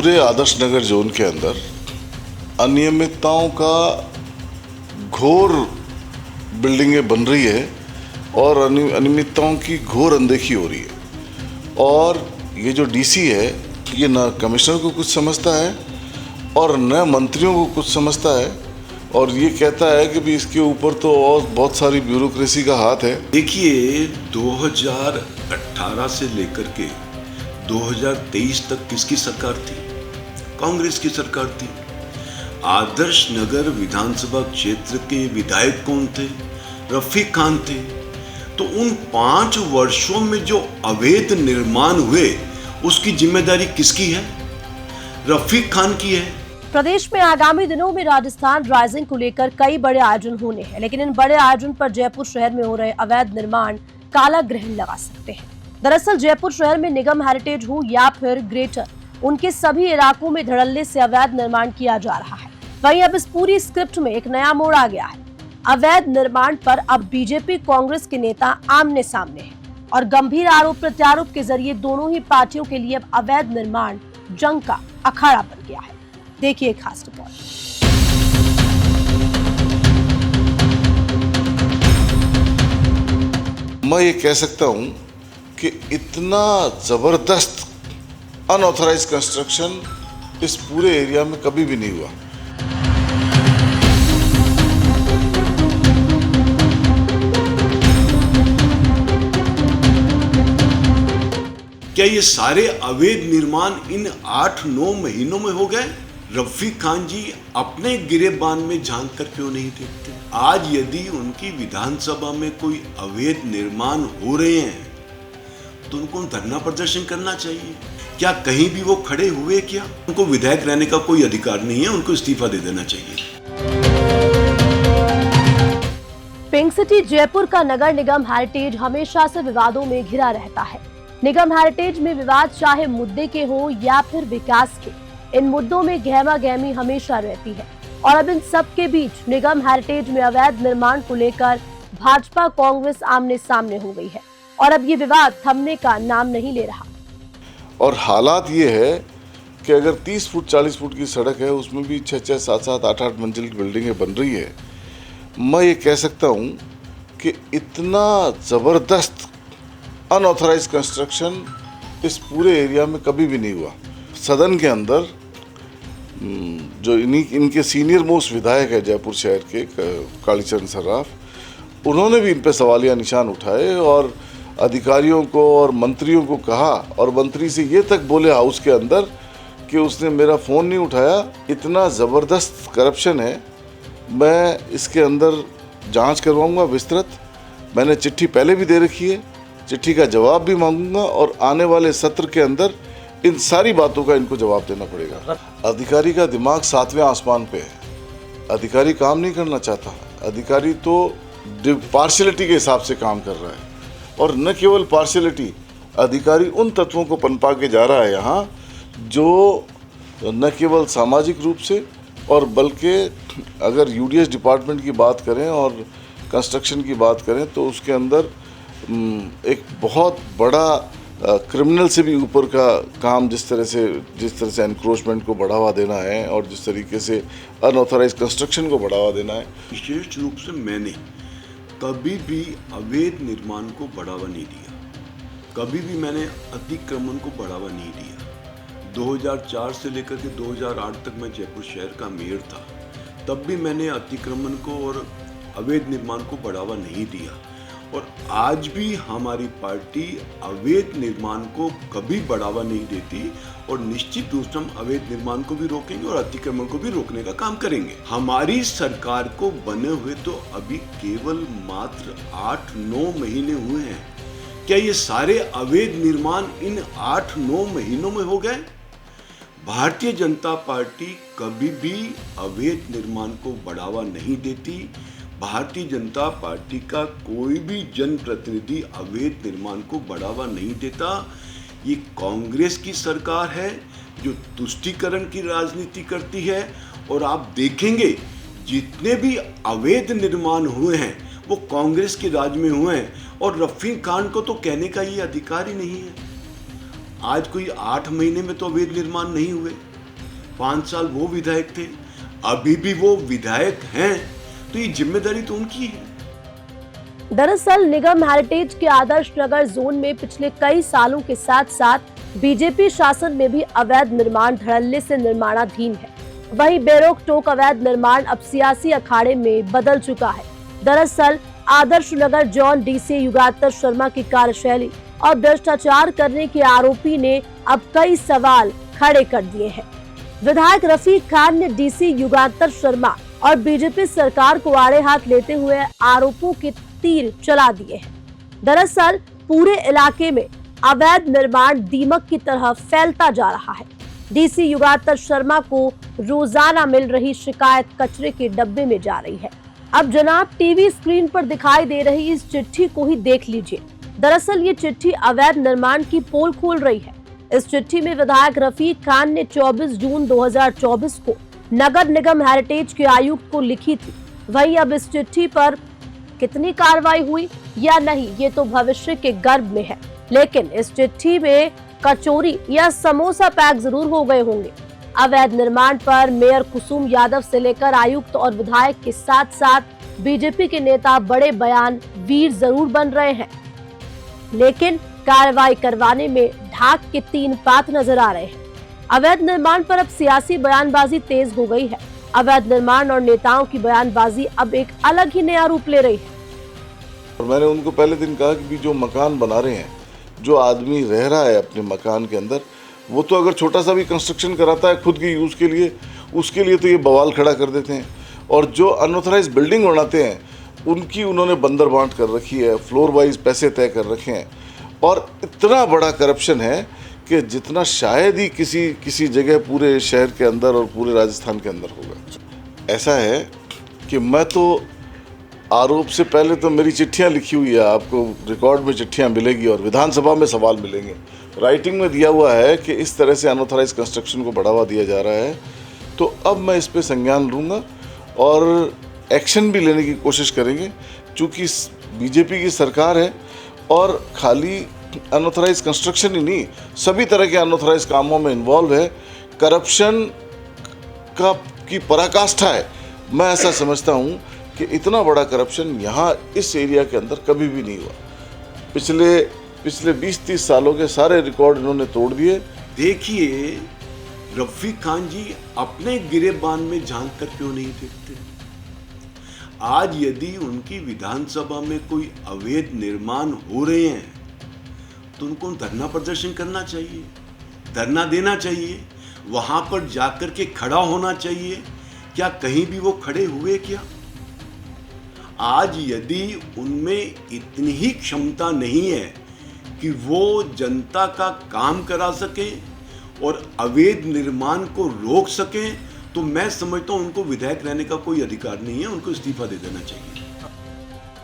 पूरे आदर्श नगर जोन के अंदर अनियमितताओं का घोर बिल्डिंगें बन रही है और अनियमितताओं की घोर अनदेखी हो रही है। और ये जो डीसी है ये न कमिश्नर को कुछ समझता है और न मंत्रियों को कुछ समझता है, और ये कहता है कि भी इसके ऊपर तो और बहुत सारी ब्यूरोक्रेसी का हाथ है। देखिए, 2018 से लेकर के 2023 तक किसकी सरकार थी? कांग्रेस की सरकार थी। आदर्श नगर विधानसभा क्षेत्र के विधायक कौन थे? रफीक खान थे। तो उन 5 वर्षों में जो अवैध निर्माण हुए उसकी जिम्मेदारी किसकी है? रफीक खान की है। प्रदेश में आगामी दिनों में राजस्थान राइजिंग को लेकर कई बड़े आयोजन होने हैं, लेकिन इन बड़े आयोजन पर जयपुर शहर में हो रहे अवैध निर्माण काला ग्रहण लगा सकते हैं। दरअसल जयपुर शहर में निगम हेरिटेज हो या फिर ग्रेटर, उनके सभी इलाकों में धड़ल्ले से अवैध निर्माण किया जा रहा है। वहीं अब इस पूरी स्क्रिप्ट में एक नया मोड़ आ गया है। अवैध निर्माण पर अब बीजेपी कांग्रेस के नेता आमने सामने हैं और गंभीर आरोप प्रत्यारोप के जरिए दोनों ही पार्टियों के लिए अब अवैध निर्माण जंग का अखाड़ा बन गया है। देखिए खास रिपोर्ट। मैं ये कह सकता हूं कि इतना जबरदस्त अनऑथराइज कंस्ट्रक्शन इस पूरे एरिया में कभी भी नहीं हुआ। क्या ये सारे अवैध निर्माण इन 8-9 महीनों में हो गए? रफीक खान जी अपने गिरेबान में झांक कर क्यों नहीं देखते? आज यदि उनकी विधानसभा में कोई अवैध निर्माण हो रहे हैं तो उनको धरना प्रदर्शन करना चाहिए। क्या कहीं भी वो खड़े हुए? क्या उनको विधायक रहने का कोई अधिकार नहीं है? उनको इस्तीफा दे देना चाहिए। पिंक सिटी जयपुर का नगर निगम हेरिटेज हमेशा से विवादों में घिरा रहता है। निगम हेरिटेज में विवाद चाहे मुद्दे के हो या फिर विकास के, इन मुद्दों में गहमा गहमी हमेशा रहती है। और अब इन सब के बीच निगम हेरिटेज में अवैध निर्माण को लेकर भाजपा कांग्रेस आमने सामने हो गई है और अब ये विवाद थमने का नाम नहीं ले रहा। और हालात ये है कि अगर 30 फुट 40 फुट की सड़क है उसमें भी 6-6, 7-7, 8-8 मंजिल की बिल्डिंगें बन रही है। मैं ये कह सकता हूँ कि इतना ज़बरदस्त अनऑथराइज कंस्ट्रक्शन इस पूरे एरिया में कभी भी नहीं हुआ। सदन के अंदर जो इनके सीनियर मोस्ट विधायक है जयपुर शहर के कालीचरण सर्राफ, उन्होंने भी इन पे सवालिया निशान उठाए और अधिकारियों को और मंत्रियों को कहा, और मंत्री से ये तक बोले हाउस के अंदर कि उसने मेरा फ़ोन नहीं उठाया। इतना ज़बरदस्त करप्शन है। मैं इसके अंदर जांच करवाऊंगा विस्तृत। मैंने चिट्ठी पहले भी दे रखी है, चिट्ठी का जवाब भी मांगूंगा और आने वाले सत्र के अंदर इन सारी बातों का इनको जवाब देना पड़ेगा। अधिकारी का दिमाग 7वें आसमान पे है। अधिकारी काम नहीं करना चाहता। अधिकारी तो पार्शियलिटी के हिसाब से काम कर रहा है, और न केवल पार्शियलिटी, अधिकारी उन तत्वों को पनपा के जा रहा है यहाँ जो न केवल सामाजिक रूप से और बल्कि अगर यूडीएस डिपार्टमेंट की बात करें और कंस्ट्रक्शन की बात करें तो उसके अंदर एक बहुत बड़ा क्रिमिनल से भी ऊपर का काम, जिस तरह से एनक्रोचमेंट को बढ़ावा देना है और जिस तरीके से अनऑथराइज कंस्ट्रक्शन को बढ़ावा देना है। विशेष रूप से मैंने कभी भी अवैध निर्माण को बढ़ावा नहीं दिया, कभी भी मैंने अतिक्रमण को बढ़ावा नहीं दिया। 2004 से लेकर के 2008 तक मैं जयपुर शहर का मेयर था, तब भी मैंने अतिक्रमण को और अवैध निर्माण को बढ़ावा नहीं दिया। और आज भी हमारी पार्टी अवैध निर्माण को कभी बढ़ावा नहीं देती और निश्चित रूप से हम अवैध निर्माण को भी रोकेंगे और अतिक्रमण को भी रोकने का काम करेंगे। हमारी सरकार को बने हुए तो अभी केवल मात्र 8-9 महीने हुए हैं। क्या ये सारे अवैध निर्माण इन 8-9 महीनों में हो गए? भारतीय जनता पार्टी कभी भी अवैध निर्माण को बढ़ावा नहीं देती। भारतीय जनता पार्टी का कोई भी जनप्रतिनिधि अवैध निर्माण को बढ़ावा नहीं देता। ये कांग्रेस की सरकार है जो तुष्टीकरण की राजनीति करती है। और आप देखेंगे जितने भी अवैध निर्माण हुए हैं वो कांग्रेस के राज में हुए हैं, और रफीक खान को तो कहने का ये अधिकार ही नहीं है। आज कोई 8 महीने में तो अवैध निर्माण नहीं हुए। 5 साल वो विधायक थे, अभी भी वो विधायक हैं, तो ये जिम्मेदारी तो उनकी है। दरअसल निगम हेरिटेज के आदर्श नगर जोन में पिछले कई सालों के साथ साथ बीजेपी शासन में भी अवैध निर्माण धड़ल्ले से निर्माणाधीन है। वहीं बेरोक टोक अवैध निर्माण अब सियासी अखाड़े में बदल चुका है। दरअसल आदर्श नगर जोन डीसी युगांतर शर्मा की कार्यशैली और भ्रष्टाचार करने के आरोपी ने अब कई सवाल खड़े कर दिए हैं। विधायक रफीक खान ने डीसी युगांतर शर्मा और बीजेपी सरकार को आड़े हाथ लेते हुए आरोपों के तीर चला दिए हैं। दरअसल पूरे इलाके में अवैध निर्माण दीमक की तरह फैलता जा रहा है। डीसी युगांतर शर्मा को रोजाना मिल रही शिकायत कचरे के डब्बे में जा रही है। अब जनाब टीवी स्क्रीन पर दिखाई दे रही इस चिट्ठी को ही देख लीजिए। दरअसल ये चिट्ठी अवैध निर्माण की पोल खोल रही है। इस चिट्ठी में विधायक रफीक खान ने 24 जून 2024 को नगर निगम हेरिटेज के आयुक्त को लिखी थी। वहीं अब इस चिट्ठी पर कितनी कार्रवाई हुई या नहीं ये तो भविष्य के गर्भ में है, लेकिन इस चिट्ठी में कचौरी या समोसा पैक जरूर हो गए होंगे। अवैध निर्माण पर मेयर कुसुम यादव से लेकर आयुक्त और विधायक के साथ साथ बीजेपी के नेता बड़े बयान वीर जरूर बन रहे हैं, लेकिन कार्रवाई करवाने में ढाक के 3 पात नजर आ रहे हैं। अवैध निर्माण पर अब सियासी बयानबाजी तेज हो गई है। अवैध निर्माण और नेताओं की बयानबाजी अब एक अलग ही नया रूप ले रही है। और मैंने उनको पहले दिन कहा कि जो मकान बना रहे हैं, जो आदमी रह रहा है अपने मकान के अंदर, वो तो अगर छोटा सा भी कंस्ट्रक्शन कराता है खुद के यूज़ के लिए, उसके लिए तो ये बवाल खड़ा कर देते हैं। और जो अनऑथराइज बिल्डिंग बनाते हैं उनकी उन्होंने बंदर बांट कर रखी है, फ्लोर वाइज पैसे तय कर रखे हैं। और इतना बड़ा करप्शन है कि जितना शायद ही किसी जगह पूरे शहर के अंदर और पूरे राजस्थान के अंदर होगा। ऐसा है कि मैं तो आरोप से पहले तो मेरी चिट्ठियां लिखी हुई है, आपको रिकॉर्ड में चिट्ठियां मिलेगी और विधानसभा में सवाल मिलेंगे। राइटिंग में दिया हुआ है कि इस तरह से अनऑथराइज कंस्ट्रक्शन को बढ़ावा दिया जा रहा है। तो अब मैं इस पे संज्ञान लूँगा और एक्शन भी लेने की कोशिश करेंगे, चूँकि बीजेपी की सरकार है और खाली अनऑथराइज कंस्ट्रक्शन ही नहीं, सभी तरह के अनऑथराइज कामों में इन्वॉल्व है। करप्शन की पराकाष्ठा है। मैं ऐसा समझता हूँ कि इतना बड़ा करप्शन यहाँ इस एरिया के अंदर कभी भी नहीं हुआ। पिछले 20-30 सालों के सारे रिकॉर्ड इन्होंने तोड़ दिए। देखिए रफीक खान जी अपने गिरेबान में झांक कर क्यों नहीं देखते? आज यदि उनकी विधानसभा में कोई अवैध निर्माण हो रहे हैं तो उनको धरना प्रदर्शन करना चाहिए, धरना देना चाहिए, वहां पर जाकर के खड़ा होना चाहिए। क्या कहीं भी वो खड़े हुए क्या? आज यदि उनमें इतनी ही क्षमता नहीं है कि वो जनता का काम करा सके और अवैध निर्माण को रोक सके, तो मैं समझता हूं उनको विधायक रहने का कोई अधिकार नहीं है, उनको इस्तीफा दे देना चाहिए।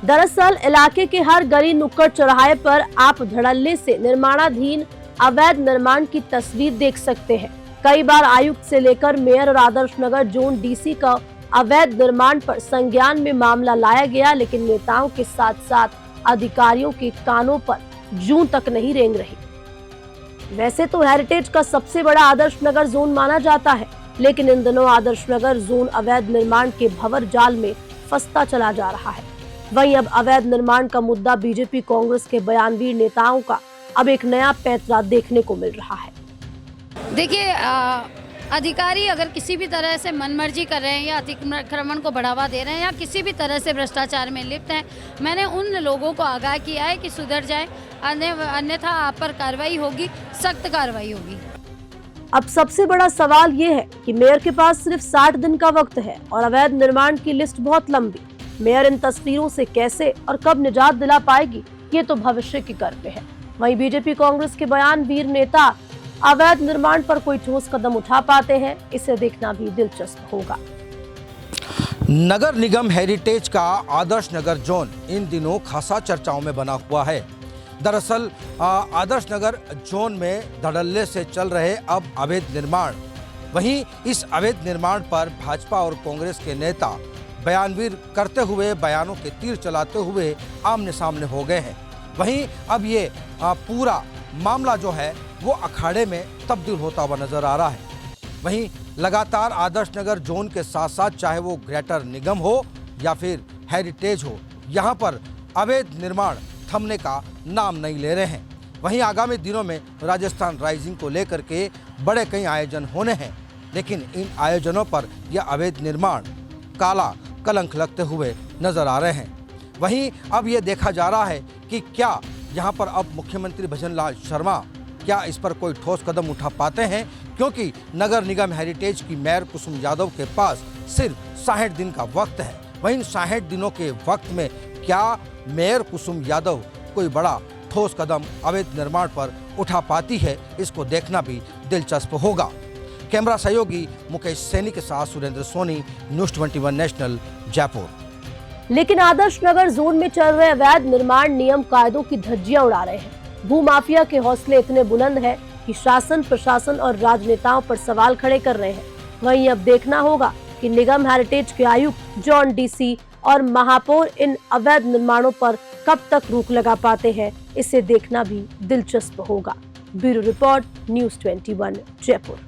दरअसल इलाके के हर गली नुक्कड़ चौराहे पर आप धड़ल्ले से निर्माणाधीन अवैध निर्माण की तस्वीर देख सकते हैं। कई बार आयुक्त से लेकर मेयर और आदर्श नगर जोन डीसी का अवैध निर्माण पर संज्ञान में मामला लाया गया, लेकिन नेताओं के साथ साथ अधिकारियों के कानों पर जूं तक नहीं रेंग रही। वैसे तो हेरिटेज का सबसे बड़ा आदर्श नगर जोन माना जाता है, लेकिन इन दिनों आदर्श नगर जोन अवैध निर्माण के भंवर जाल में फंसता चला जा रहा है। वहीं अब अवैध निर्माण का मुद्दा बीजेपी कांग्रेस के बयानवीर नेताओं का अब एक नया पैंतरा देखने को मिल रहा है। देखिए अधिकारी अगर किसी भी तरह से मनमर्जी कर रहे हैं या अतिक्रमण को बढ़ावा दे रहे हैं या किसी भी तरह से भ्रष्टाचार में लिप्त हैं, मैंने उन लोगों को आगाह किया है कि सुधर जाए, अन्यथा आप पर कार्रवाई होगी, सख्त कार्रवाई होगी। अब सबसे बड़ा सवाल ये है कि मेयर के पास सिर्फ 60 दिन का वक्त है और अवैध निर्माण की लिस्ट बहुत लंबी। मेयर इन तस्वीरों से कैसे और कब निजात दिला पाएगी, ये तो भविष्य की गर्व है। वहीं बीजेपी कांग्रेस के बयानवीर नेता अवैध निर्माण पर कोई ठोस कदम उठा पाते हैं, इसे देखना भी दिलचस्प होगा। नगर निगम हेरिटेज का आदर्श नगर जोन इन दिनों खासा चर्चाओं में बना हुआ है। दरअसल आदर्श नगर जोन में धड़ल्ले से चल रहे अब अवैध निर्माण, वहीं इस अवैध निर्माण पर भाजपा और कांग्रेस के नेता बयानवीर करते हुए बयानों के तीर चलाते हुए आमने सामने हो गए हैं। वहीं अब ये पूरा मामला जो है वो अखाड़े में तब्दील होता हुआ नजर आ रहा है। वहीं लगातार आदर्श नगर जोन के साथ साथ चाहे वो ग्रेटर निगम हो या फिर हेरिटेज हो, यहाँ पर अवैध निर्माण थमने का नाम नहीं ले रहे हैं। वहीं आगामी दिनों में राजस्थान राइजिंग को लेकर के बड़े कई आयोजन होने हैं, लेकिन इन आयोजनों पर यह अवैध निर्माण काला कलंक लगते हुए नजर आ रहे हैं। वहीं अब ये देखा जा रहा है कि क्या यहाँ पर अब मुख्यमंत्री भजनलाल शर्मा क्या इस पर कोई ठोस कदम उठा पाते हैं, क्योंकि नगर निगम हेरिटेज की मेयर कुसुम यादव के पास सिर्फ 60 दिन का वक्त है। वहीं 60 दिनों के वक्त में क्या मेयर कुसुम यादव कोई बड़ा ठोस कदम अवैध निर्माण पर उठा पाती है, इसको देखना भी दिलचस्प होगा। कैमरा सहयोगी मुकेश सैनी के साथ सुरेंद्र सोनी, न्यूज़ 21 नेशनल, जयपुर। लेकिन आदर्श नगर जोन में चल रहे अवैध निर्माण नियम कायदों की धज्जियां उड़ा रहे हैं। भूमाफिया के हौसले इतने बुलंद हैं कि शासन, प्रशासन और राजनेताओं पर सवाल खड़े कर रहे हैं। वहीं अब देखना होगा कि निगम हेरिटेज के आयुक्त जॉन डीसी और महापौर इन अवैध निर्माणों पर कब तक रोक लगा पाते हैं, इसे देखना भी दिलचस्प होगा। Bureau report, news 21 Jaipur.